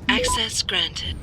Access granted.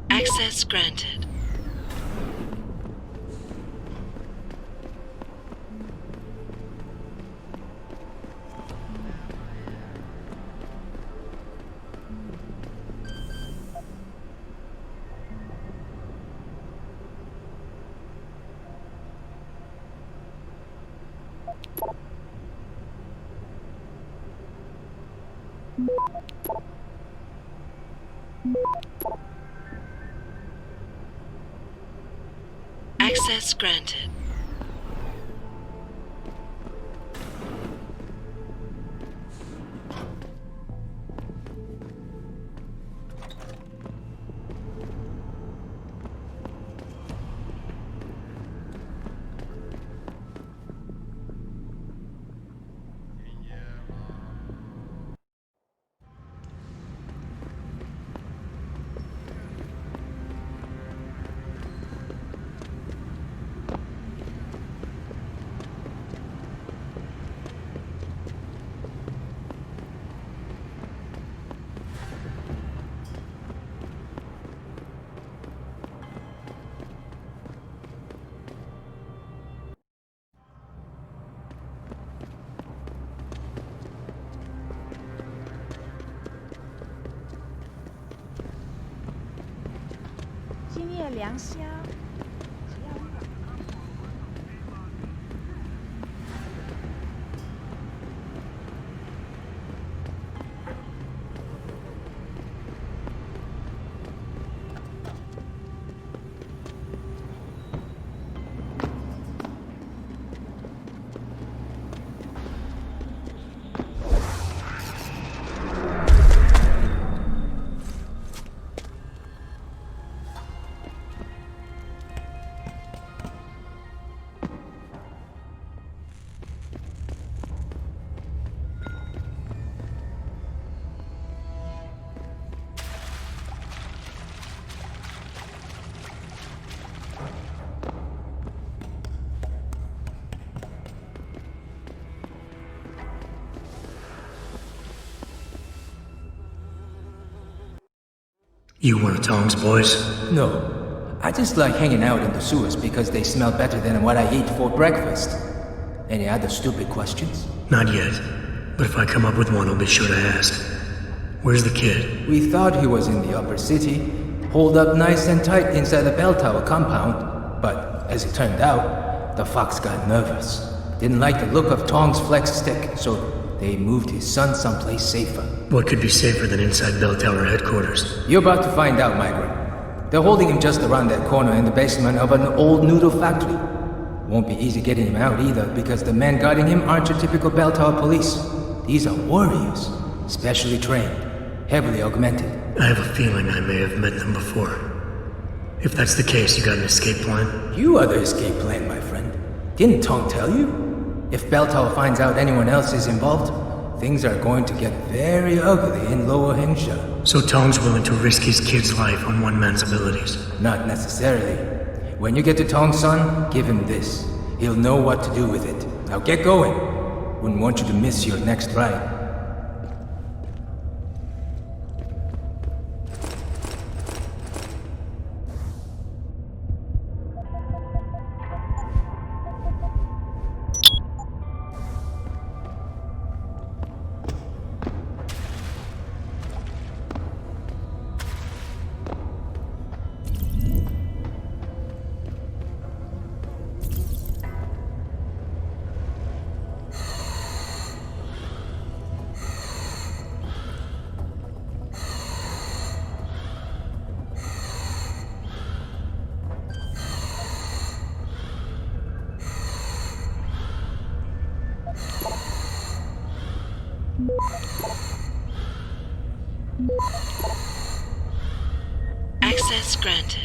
Access granted. Access granted.凉虾。You one of Tong's boys? No. I just like hanging out in the sewers because they smell better than what I eat for breakfast. Any other stupid questions? Not yet. But if I come up with one, I'll be sure to ask. Where's the kid? We thought he was in the upper city, holed up nice and tight inside the bell tower compound. But as it turned out, the fox got nervous. Didn't like the look of Tong's flex stick, so they moved his son someplace safer. What could be safer than inside bell tower headquarters? You're about to find out, migrant. They're holding him just around that corner in the basement of an old noodle factory. Won't be easy getting him out either, because the men guarding him aren't your typical bell tower police. These are warriors, specially trained, heavily augmented. I have a feeling I may have met them before. If that's the case, you got an escape plan? You are the escape plan, my friend. Didn't Tong tell you? If Bell Tower finds out anyone else is involved, things are going to get very ugly in Lower Hengsha. So Tong's willing to risk his kid's life on one man's abilities? Not necessarily. When you get to Tong's son, give him this. He'll know what to do with it. Now get going. Wouldn't want you to miss your next ride. Access granted.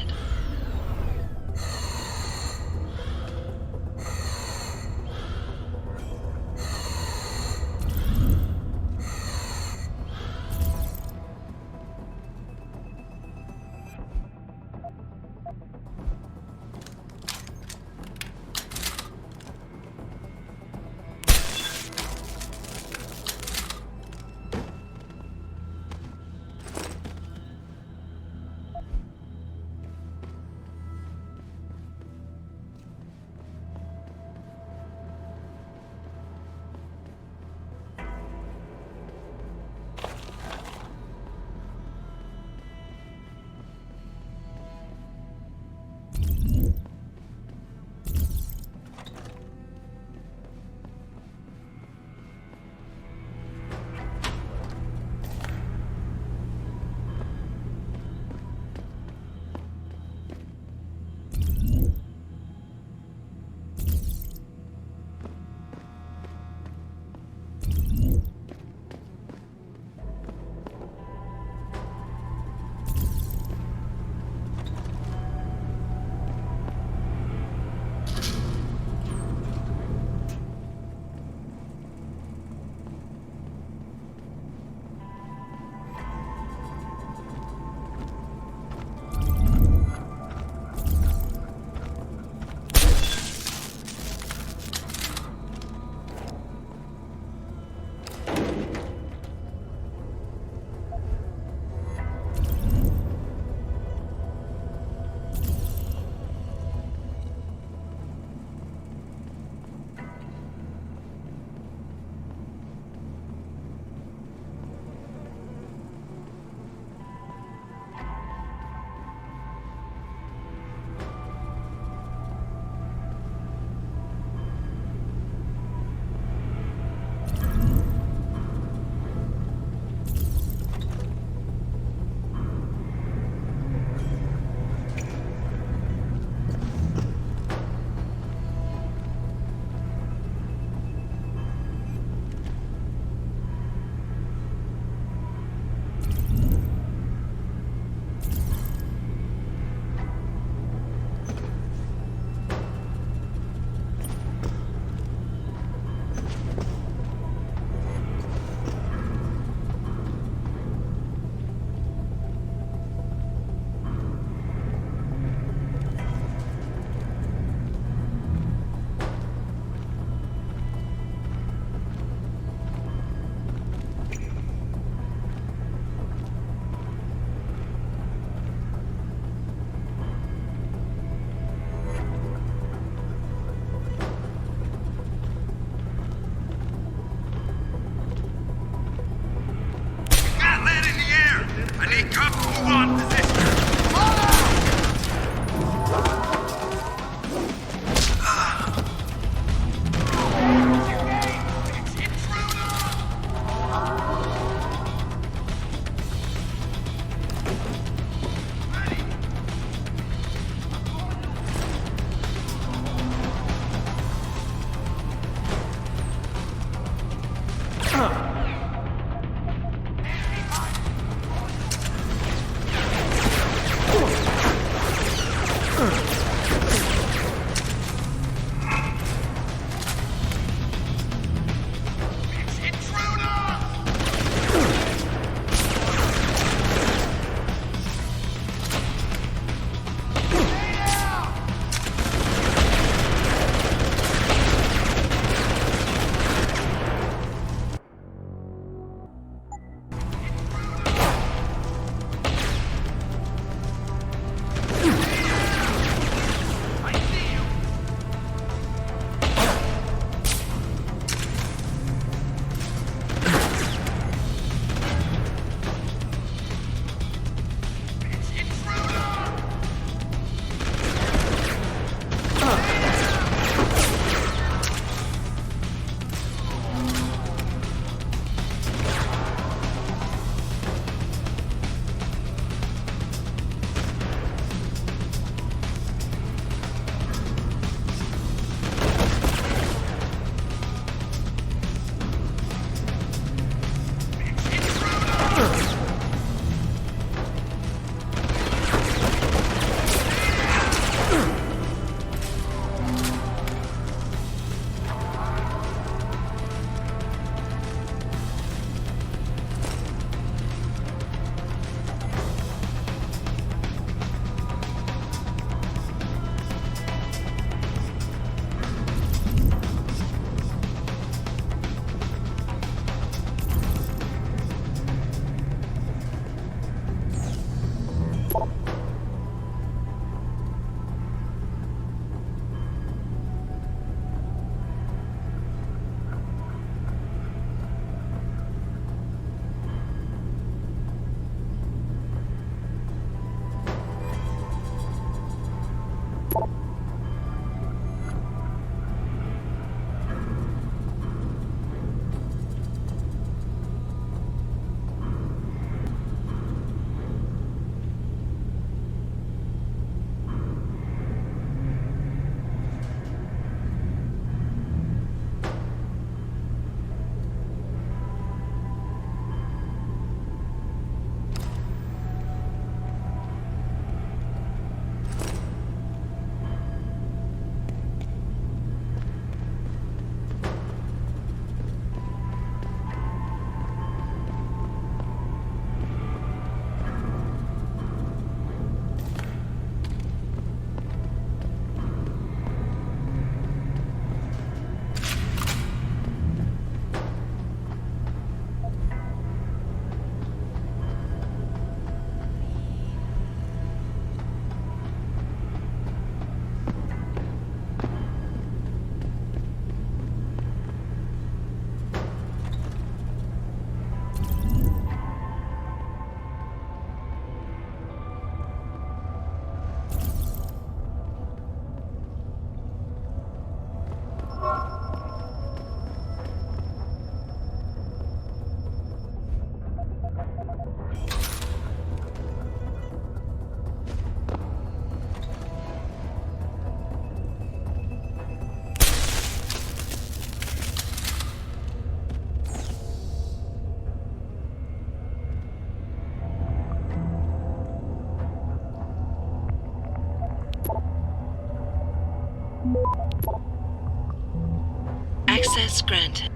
Access granted.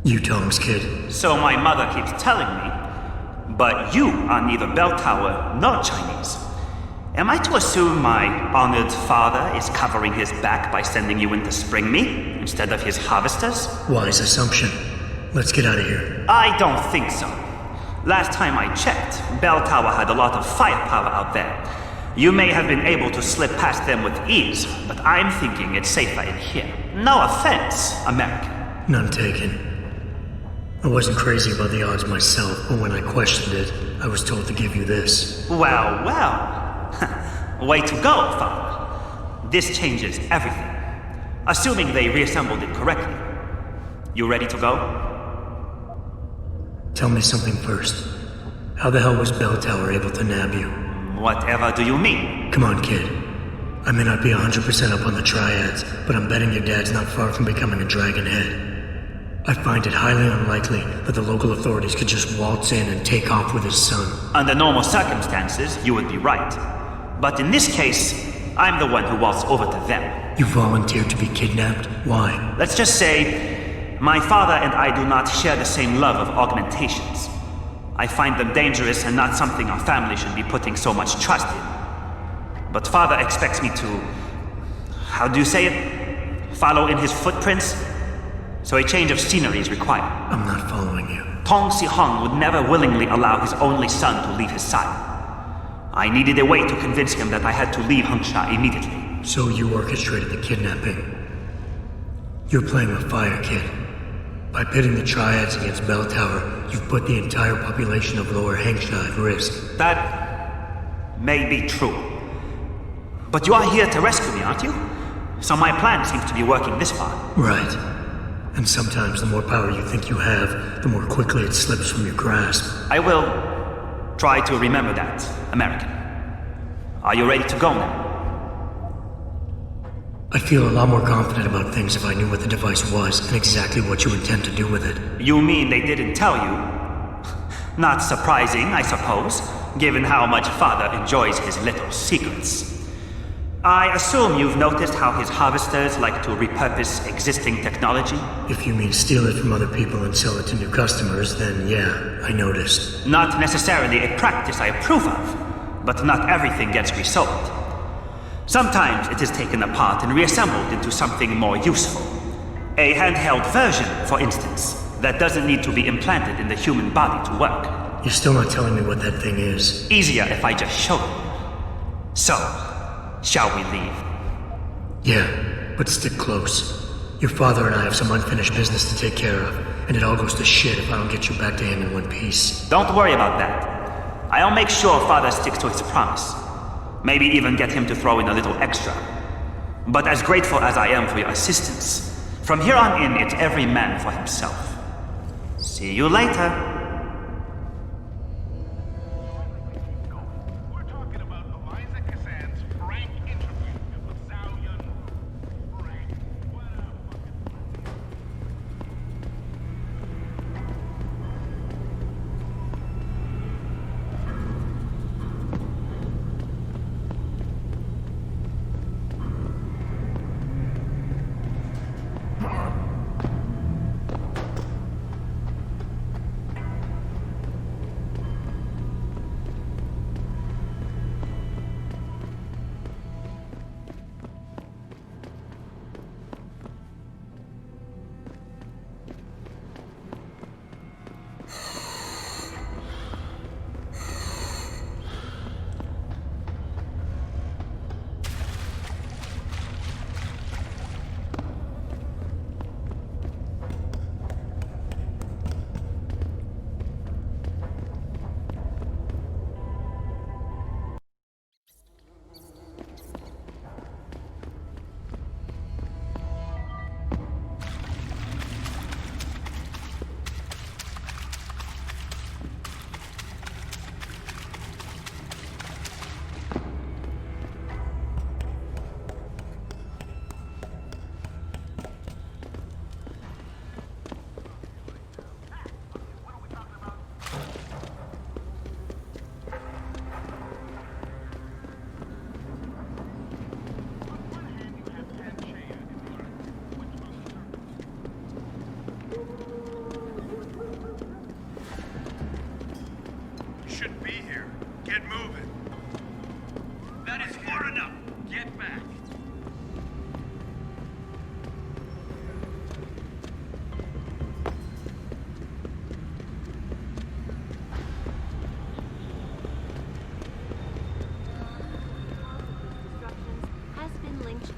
You Tong's kid. So my mother keeps telling me. But you are neither bell tower nor Chinese. Am I to assume my honored father is covering his back by sending you in to spring me instead of his harvesters? Wise assumption. Let's get out of here. I don't think so. Last time I checked, Bell Tower had a lot of firepower out there. You may have been able to slip past them with ease, but I'm thinking it's safer in here. No offense, American. None taken. I wasn't crazy about the odds myself, but when I questioned it, I was told to give you this. Well, way to go, Father. This changes everything. Assuming they reassembled it correctly. You ready to go? Tell me something first. How the hell was Bell Tower able to nab you? Whatever do you mean? Come on, kid. I may not be 100% up on the triads, but I'm betting your dad's not far from becoming a dragonhead. I find it highly unlikely that the local authorities could just waltz in and take off with his son. Under normal circumstances, you would be right. But in this case, I'm the one who waltzed over to them. You volunteered to be kidnapped? Why? Let's just say, my father and I do not share the same love of augmentations. I find them dangerous and not something our family should be putting so much trust in. But father expects me to... how do you say it? Follow in his footprints? So a change of scenery is required. I'm not following you. Tong would never willingly allow his only son to leave his side. I needed a way to convince him that I had to leave Hengsha immediately. So you orchestrated the kidnapping. You're playing with fire, kid. By pitting the triads against Bell Tower, you've put the entire population of Lower Hengsha at risk. That may be true. But you are here to rescue me, aren't you? So my plan seems to be working this far. Right. And sometimes the more power you think you have, the more quickly it slips from your grasp. I will try to remember that, American. Are you ready to go now? I'd feel a lot more confident about things if I knew what the device was and exactly what you intend to do with it. You mean they didn't tell you? Not surprising, I suppose, given how much Father enjoys his little secrets. I assume you've noticed how his harvesters like to repurpose existing technology? If you mean steal it from other people and sell it to new customers, then yeah, I noticed. Not necessarily a practice I approve of, but not everything gets resold. Sometimes it is taken apart and reassembled into something more useful. A handheld version, for instance, that doesn't need to be implanted in the human body to work. You're still not telling me what that thing is. Easier if I just show you. So, shall we leave? Yeah, but stick close. Your father and I have some unfinished business to take care of, and it all goes to shit if I don't get you back to him in one piece. Don't worry about that. I'll make sure Father sticks to his promise. Maybe even get him to throw in a little extra. But as grateful as I am for your assistance, from here on in, it's every man for himself. See you later.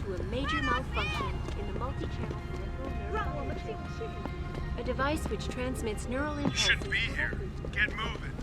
to a major malfunction in the multi-channel peripheral nerve. A device which transmits neural impulses. Should be here. Get moving.